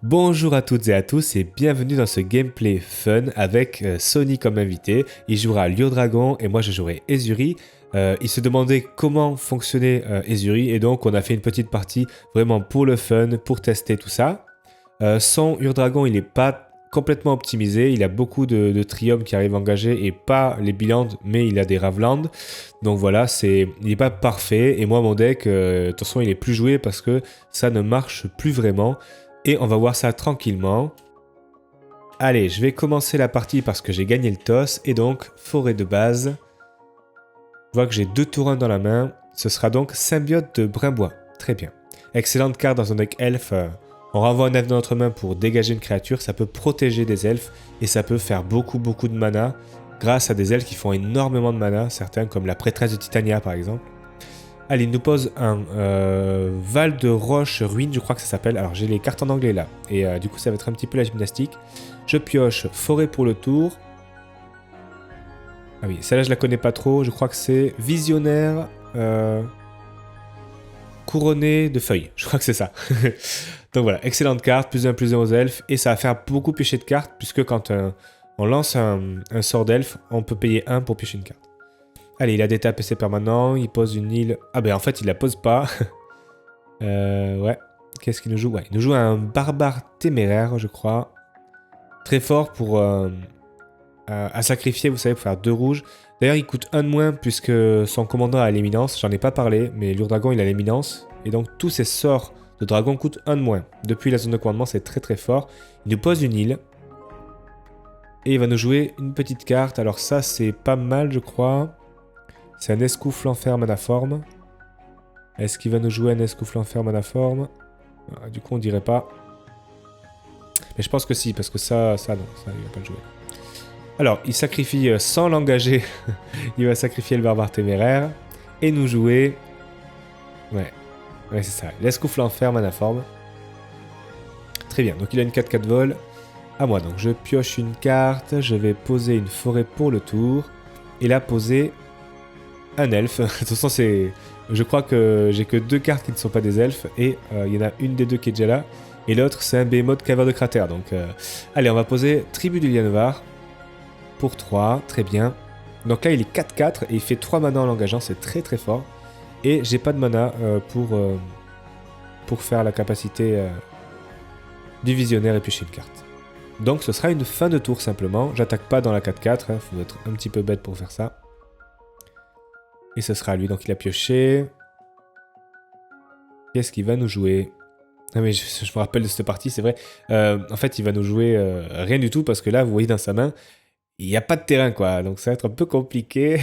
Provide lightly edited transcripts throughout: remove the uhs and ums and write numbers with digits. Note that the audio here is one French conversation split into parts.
Bonjour à toutes et à tous et bienvenue dans ce gameplay fun avec Sony comme invité. Il jouera Lure-Dragon et moi je jouerai Ezuri. Il se demandait comment fonctionnait Ezuri et donc on a fait une petite partie vraiment pour le fun, pour tester tout ça. Son Lure-Dragon il n'est pas complètement optimisé, il a beaucoup de Trium qui arrivent engagés et pas les Bilands mais il a des Ravland. Donc voilà, il n'est pas parfait et moi mon deck, de toute façon il est plus joué parce que ça ne marche plus vraiment. Et on va voir ça tranquillement. Allez, je vais commencer la partie parce que j'ai gagné le toss. Et donc, forêt de base. Je vois que j'ai 2 tours 1 dans la main. Ce sera donc symbiote de Brimbois. Très bien. Excellente carte dans un deck elfe. On renvoie un elfe dans notre main pour dégager une créature. Ça peut protéger des elfes. Et ça peut faire beaucoup de mana. Grâce à des elfes qui font énormément de mana. Certains comme la prêtresse de Titania par exemple. Allez, il nous pose un Val de Roche Ruine, je crois que ça s'appelle. Alors, j'ai les cartes en anglais là. Et du coup, ça va être un petit peu la gymnastique. Je pioche Forêt pour le tour. Ah oui, celle-là, je la connais pas trop. Je crois que c'est Visionnaire couronné de feuilles. Je crois que c'est ça. Donc voilà, excellente carte. +1/+1 aux elfes. Et ça va faire beaucoup piocher de cartes. Puisque quand on lance un sort d'elfe, on peut payer 1 pour piocher une carte. Allez, il a des tapes PC permanents, il pose une île... Ah ben en fait, il la pose pas. Ouais. Qu'est-ce qu'il nous joue? Ouais, il nous joue un barbare téméraire, je crois. Très fort pour... à sacrifier, vous savez, pour faire 2 rouges. D'ailleurs, il coûte 1 de moins puisque son commandant a l'éminence. J'en ai pas parlé, mais Lure-Dragon, il a l'éminence. Et donc, tous ses sorts de dragon coûtent 1 de moins. Depuis la zone de commandement, c'est très fort. Il nous pose une île. Et il va nous jouer une petite carte. Alors ça, c'est pas mal, je crois. C'est un escoufle enfer manaforme. Est-ce qu'il va nous jouer un escoufle enfer manaforme? Du coup, on dirait pas. Mais je pense que si, parce que ça non, ça, il va pas le jouer. Alors, il sacrifie sans l'engager. Il va sacrifier le barbare téméraire. Et nous jouer... Ouais, c'est ça. L'escoufle enfer manaforme. Très bien, donc il a une 4/4 vol. À moi, donc je pioche une carte. Je vais poser une forêt pour le tour. Et là, poser... un elfe. De toute façon, je crois que j'ai que 2 cartes qui ne sont pas des elfes. Et il y en a une des 2 qui est déjà là. Et l'autre, c'est un behemoth caveur de cratère. Donc, allez, on va poser Tribu du Lianovar. Pour 3. Très bien. Donc là, il est 4/4. Et il fait 3 mana en l'engageant. C'est très fort. Et j'ai pas de mana pour faire la capacité du visionnaire et piocher une carte. Donc, ce sera une fin de tour simplement. J'attaque pas dans la 4/4. Hein. Faut être un petit peu bête pour faire ça. Et ce sera lui, donc il a pioché. Qu'est-ce qu'il va nous jouer? Ah mais je me rappelle de cette partie, c'est vrai. En fait, il va nous jouer rien du tout, parce que là, vous voyez dans sa main, il n'y a pas de terrain, quoi. Donc ça va être un peu compliqué.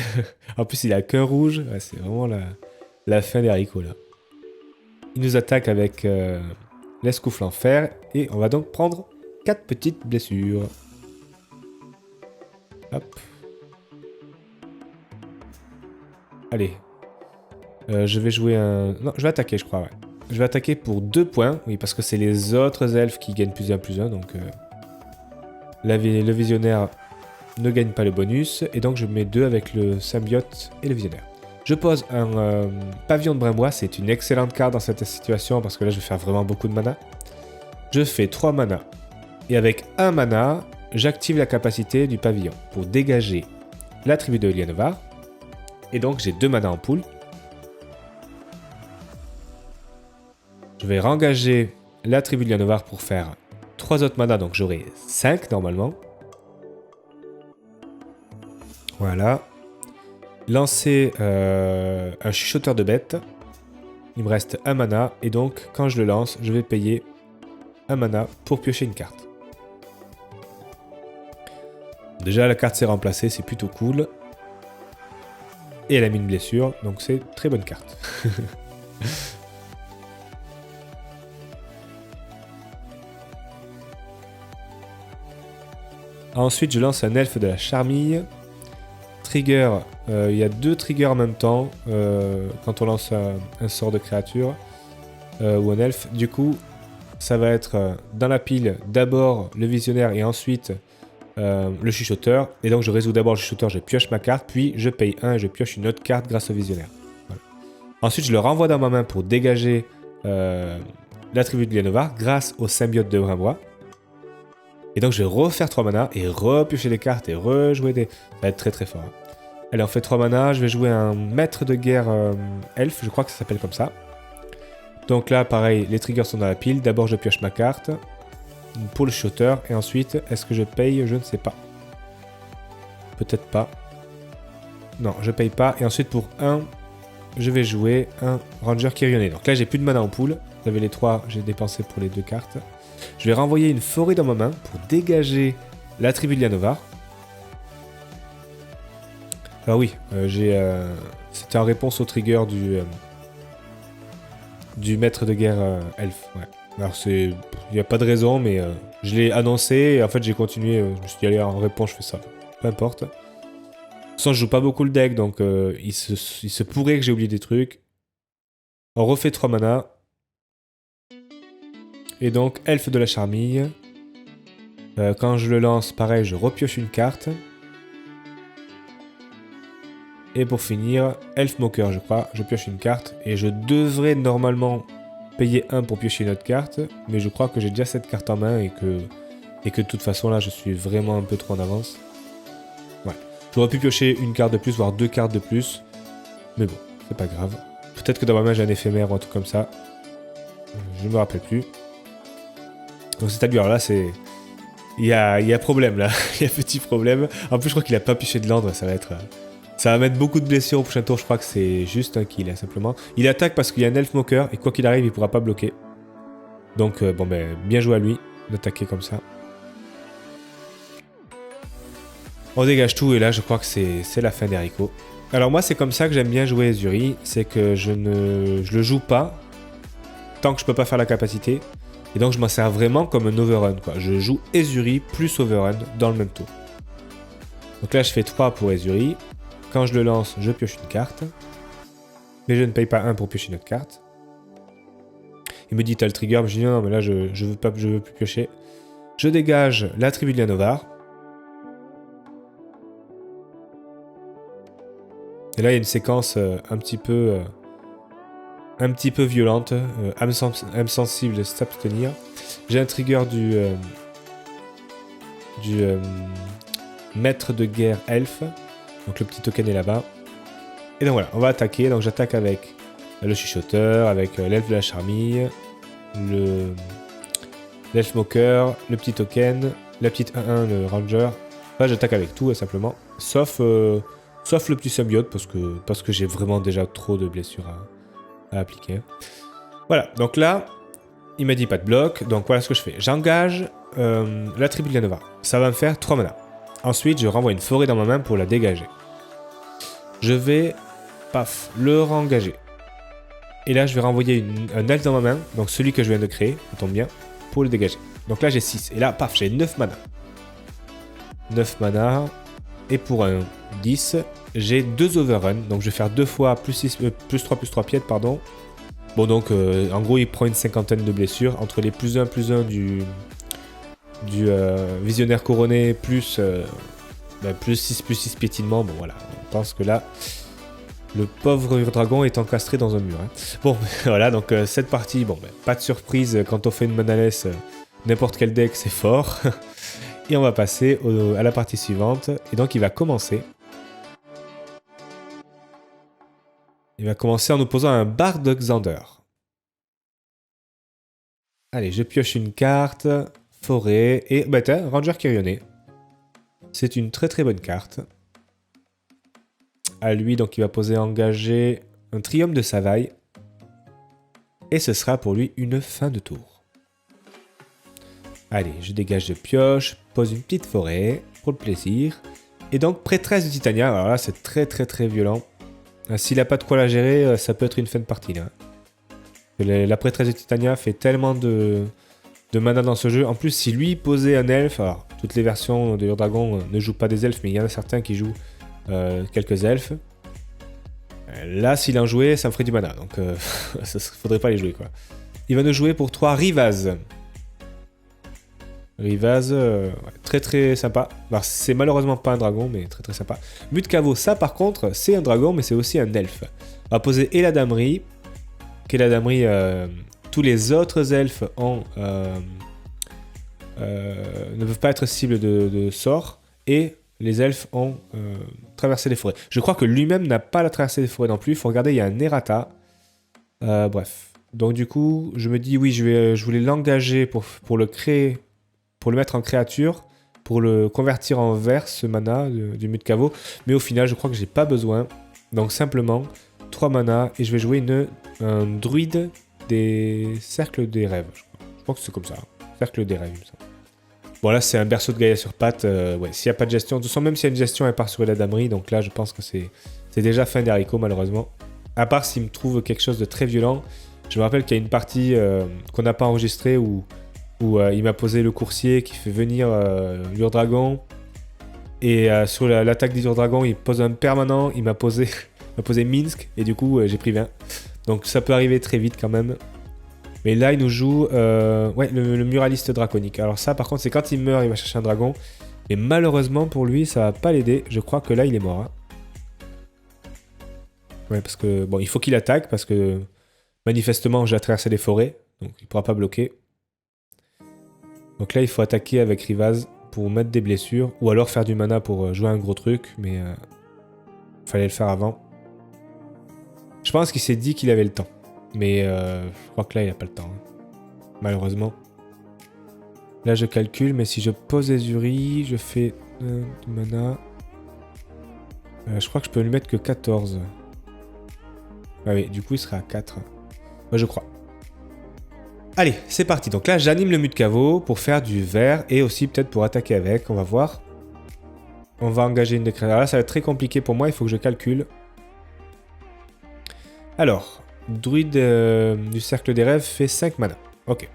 En plus, il a qu'un rouge. Ouais, c'est vraiment la fin des haricots, là. Il nous attaque avec l'escoufle en fer. Et on va donc prendre 4 petites blessures. Hop. Allez. Je vais jouer un... Non, je vais attaquer, je crois, ouais. Je vais attaquer pour 2 points. Oui, parce que c'est les autres elfes qui gagnent +1/+1. Donc, le visionnaire ne gagne pas le bonus. Et donc, je mets 2 avec le symbiote et le visionnaire. Je pose un pavillon de Brimbois. C'est une excellente carte dans cette situation parce que là, je vais faire vraiment beaucoup de mana. Je fais 3 mana. Et avec 1 mana, j'active la capacité du pavillon pour dégager la tribu de Lianovar. Et donc, j'ai 2 mana en pool. Je vais rengager la tribu de Lianovar pour faire 3 autres mana, donc j'aurai 5 normalement. Voilà. Lancer un chuchoteur de bête. Il me reste 1 mana, et donc quand je le lance, je vais payer 1 mana pour piocher une carte. Déjà, la carte s'est remplacée, c'est plutôt cool. Et elle a mis une blessure, donc c'est très bonne carte. Ensuite, je lance un elfe de la charmille. Trigger, il y a 2 triggers en même temps quand on lance un sort de créature ou un elfe. Du coup, ça va être dans la pile d'abord le visionnaire et ensuite le chuchoteur. Et donc, je résous d'abord le chuchoteur, je pioche ma carte, puis je paye 1 et je pioche une autre carte grâce au visionnaire. Voilà. Ensuite, je le renvoie dans ma main pour dégager l'attribut de Lianovar grâce au symbiote de Brimbois. Et donc je vais refaire 3 mana et repiocher des cartes et rejouer des... Ça va être très très fort. Hein. Allez, on fait 3 mana, je vais jouer un maître de guerre elfe, je crois que ça s'appelle comme ça. Donc là, pareil, les triggers sont dans la pile. D'abord, je pioche ma carte pour le shooter. Et ensuite, est-ce que je paye? Je ne sais pas. Peut-être pas. Non, je paye pas. Et ensuite, pour 1, je vais jouer un Ranger Kyrione. Donc là, j'ai plus de mana en pool. Vous avez les 3, j'ai dépensé pour les 2 cartes. Je vais renvoyer une forêt dans ma main pour dégager l'attribut de Lianovar. Alors oui, c'était en réponse au trigger du maître de guerre elfe. Ouais. Alors il n'y a pas de raison, mais je l'ai annoncé et en fait j'ai continué. Je me suis dit allez, en réponse je fais ça. Peu importe. De toute façon je joue pas beaucoup le deck, donc il se pourrait que j'ai oublié des trucs. On refait 3 mana. Et donc elfe de la charmille. Quand je le lance, pareil, je repioche une carte. Et pour finir, Elf Moqueur, je crois, je pioche une carte. Et je devrais normalement payer 1 pour piocher une autre carte. Mais je crois que j'ai déjà cette carte en main et que de toute façon, là, je suis vraiment un peu trop en avance. Ouais. J'aurais pu piocher une carte de plus, voire 2 cartes de plus. Mais bon, c'est pas grave. Peut-être que dans ma main, j'ai un éphémère ou un truc comme ça. Je ne me rappelle plus. Donc c'est à lui. Alors là, c'est... Il y a problème, là. Il y a petit problème. En plus, je crois qu'il a pas pioché de land. Ça va être... Ça va mettre beaucoup de blessures au prochain tour, je crois que c'est juste un kill, simplement. Il attaque parce qu'il y a un elfe moqueur, et quoi qu'il arrive, il pourra pas bloquer. Donc, bon, ben, bien joué à lui, d'attaquer comme ça. On dégage tout, et là, je crois que c'est la fin des haricots. Alors moi, c'est comme ça que j'aime bien jouer Ezuri, c'est que je le joue pas, tant que je peux pas faire la capacité, et donc je m'en sers vraiment comme un overrun, quoi. Je joue Ezuri plus overrun dans le même tour. Donc là, je fais 3 pour Ezuri. Quand je le lance, je pioche une carte. Mais je ne paye pas 1 pour piocher une autre carte. Il me dit t'as le trigger, je dis non mais là je veux plus piocher. Je dégage l'attribut de Lianovar. Et là il y a une séquence un petit peu violente. Âme sensible, s'abstenir. J'ai un trigger du maître de guerre elfe. Donc le petit token est là-bas. Et donc voilà, on va attaquer. Donc j'attaque avec le chuchoteur, avec l'elfe de la charmille, l'elfe moqueur, le petit token, la petite 1-1, le ranger. Là j'attaque avec tout simplement. Sauf le petit symbiote parce que j'ai vraiment déjà trop de blessures à appliquer. Voilà, donc là, il m'a dit pas de bloc. Donc voilà ce que je fais. J'engage l'attribut de Lianovar. Ça va me faire 3 mana. Ensuite, je renvoie une forêt dans ma main pour la dégager. Je vais, paf, le rengager. Et là, je vais renvoyer un elfe dans ma main, donc celui que je viens de créer, ça tombe bien, pour le dégager. Donc là, j'ai 6. Et là, paf, j'ai 9 mana. 9 mana. Et pour un 10, j'ai 2 overrun. Donc je vais faire 2 fois plus 3 pièdes, pardon. Bon, donc, en gros, il prend une cinquantaine de blessures entre les +1 du visionnaire couronné plus 6 piétinement. Bon voilà, on pense que là le pauvre dragon est encastré dans un mur. Hein. Bon voilà, donc cette partie, bon pas de surprise, quand on fait une manaless, n'importe quel deck c'est fort. Et on va passer à la partie suivante. Et donc il va commencer en nous posant un Bard Xander. Allez, je pioche une carte, forêt, et tiens, Ranger Kyrione. C'est une très très bonne carte. À lui, donc il va poser engager un Triomphe de Savaille. Et ce sera pour lui une fin de tour. Allez, je dégage de pioche, pose une petite forêt, pour le plaisir. Et donc, prêtresse de Titania, alors là c'est très très très violent. S'il n'a pas de quoi la gérer, ça peut être une fin de partie là. La prêtresse de Titania fait tellement de mana dans ce jeu. En plus, si lui posait un elfe, alors toutes les versions de Dragon ne jouent pas des elfes, mais il y en a certains qui jouent quelques elfes. Là, s'il en jouait, ça me ferait du mana, donc faudrait pas les jouer quoi. Il va nous jouer pour 3 Rivaz. Rivaz, très très sympa. Alors, c'est malheureusement pas un dragon, mais très très sympa. Mutkavo, ça par contre, c'est un dragon, mais c'est aussi un elfe. On va poser Eladamri. Eladamri, tous les autres elfes ne peuvent pas être cible de sorts, et les elfes ont traversé les forêts. Je crois que lui-même n'a pas la traversée des forêts non plus. Il faut regarder, il y a un errata. Bref. Donc du coup, je me dis, oui, je voulais l'engager pour le créer, pour le mettre en créature, pour le convertir en vert, ce mana du Mutcavo. Mais au final, je crois que j'ai pas besoin. Donc simplement, 3 mana, et je vais jouer un druide des cercles des rêves. Je crois que c'est comme ça. Cercle des rêves, il me semble. Bon, là, c'est un berceau de Gaïa sur pattes. Ouais, s'il n'y a pas de gestion, de toute façon, même s'il y a une gestion, elle part sur la damerie. Donc là, je pense que c'est déjà fin des haricots, malheureusement. À part s'il me trouve quelque chose de très violent. Je me rappelle qu'il y a une partie qu'on n'a pas enregistrée où il m'a posé le coursier qui fait venir l'Urdragon. Et sur l'attaque des Urdragon, il pose un permanent. Il m'a posé Minsk. Et du coup, j'ai pris 20. Donc ça peut arriver très vite quand même. Mais là, il nous joue le muraliste draconique. Alors ça, par contre, c'est quand il meurt, il va chercher un dragon. Mais malheureusement, pour lui, ça va pas l'aider. Je crois que là, il est mort. Hein. Ouais, parce que... Bon, il faut qu'il attaque, parce que... Manifestement, j'ai traversé les forêts. Donc, il pourra pas bloquer. Donc là, il faut attaquer avec Rivaz pour mettre des blessures. Ou alors faire du mana pour jouer un gros truc. Mais... fallait le faire avant. Je pense qu'il s'est dit qu'il avait le temps. Mais je crois que là, il n'a pas le temps. Hein. Malheureusement. Là, je calcule, mais si je pose Ezuri, je fais du mana. Je crois que je peux lui mettre que 14. Ah oui, du coup, il sera à 4. Moi, je crois. Allez, c'est parti. Donc là, j'anime le Mutcavo pour faire du vert et aussi peut-être pour attaquer avec. On va voir. On va engager une des créatures. Là, ça va être très compliqué pour moi. Il faut que je calcule. Alors... Druide du cercle des rêves fait 5 mana. Ok.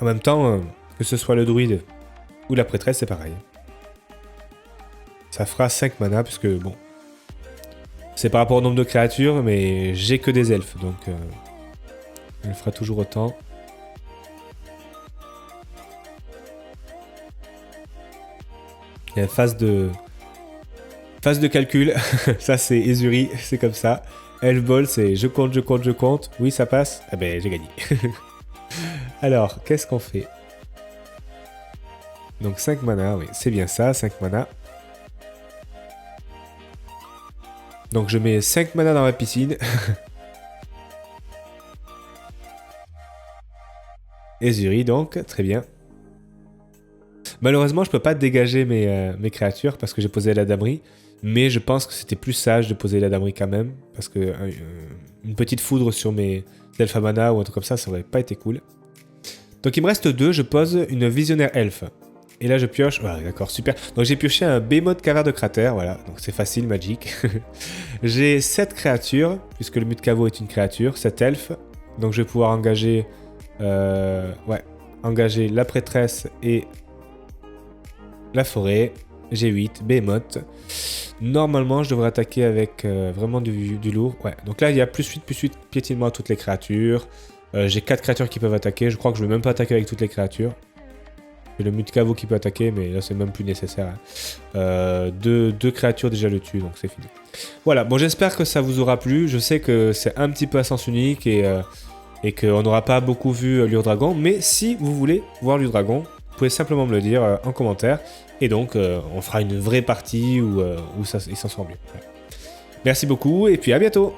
En même temps, que ce soit le druide ou la prêtresse, c'est pareil. Ça fera 5 mana, puisque bon... C'est par rapport au nombre de créatures, mais j'ai que des elfes, donc... elle fera toujours autant. Il y a une phase de calcul. Ça, c'est Ezuri, c'est comme ça. Elfball, c'est je compte. Oui, ça passe. Ah ben, j'ai gagné. Alors, qu'est-ce qu'on fait? Donc 5 mana, oui, c'est bien ça, 5 mana. Donc je mets 5 mana dans ma piscine. Ezuri, donc, très bien. Malheureusement, je peux pas dégager mes créatures parce que j'ai posé la damerie. Mais je pense que c'était plus sage de poser la damerie quand même. Parce que une petite foudre sur mes elfes à mana ou un truc comme ça aurait pas été cool. Donc il me reste 2, je pose une visionnaire elfe. Et là je pioche, voilà, d'accord, super. Donc j'ai pioché un Behemoth caverne de cratère, voilà, donc c'est facile, magique. J'ai 7 créatures, puisque le Mutcavo est une créature, 7 elfes. Donc je vais pouvoir engager, engager la prêtresse et la forêt. J'ai 8, Behemoth. Normalement, je devrais attaquer avec vraiment du lourd. Ouais, donc là, il y a +8 piétinement à toutes les créatures. J'ai 4 créatures qui peuvent attaquer. Je crois que je ne vais même pas attaquer avec toutes les créatures. J'ai le Mutcavo qui peut attaquer, mais là, c'est même plus nécessaire. Hein. Deux créatures déjà le tuent, donc c'est fini. Voilà, bon, j'espère que ça vous aura plu. Je sais que c'est un petit peu à sens unique et qu'on n'aura pas beaucoup vu l'Urdragon. Mais si vous voulez voir l'Urdragon, vous pouvez simplement me le dire en commentaire. Et donc, on fera une vraie partie où il s'en sort mieux. Ouais. Merci beaucoup et puis à bientôt.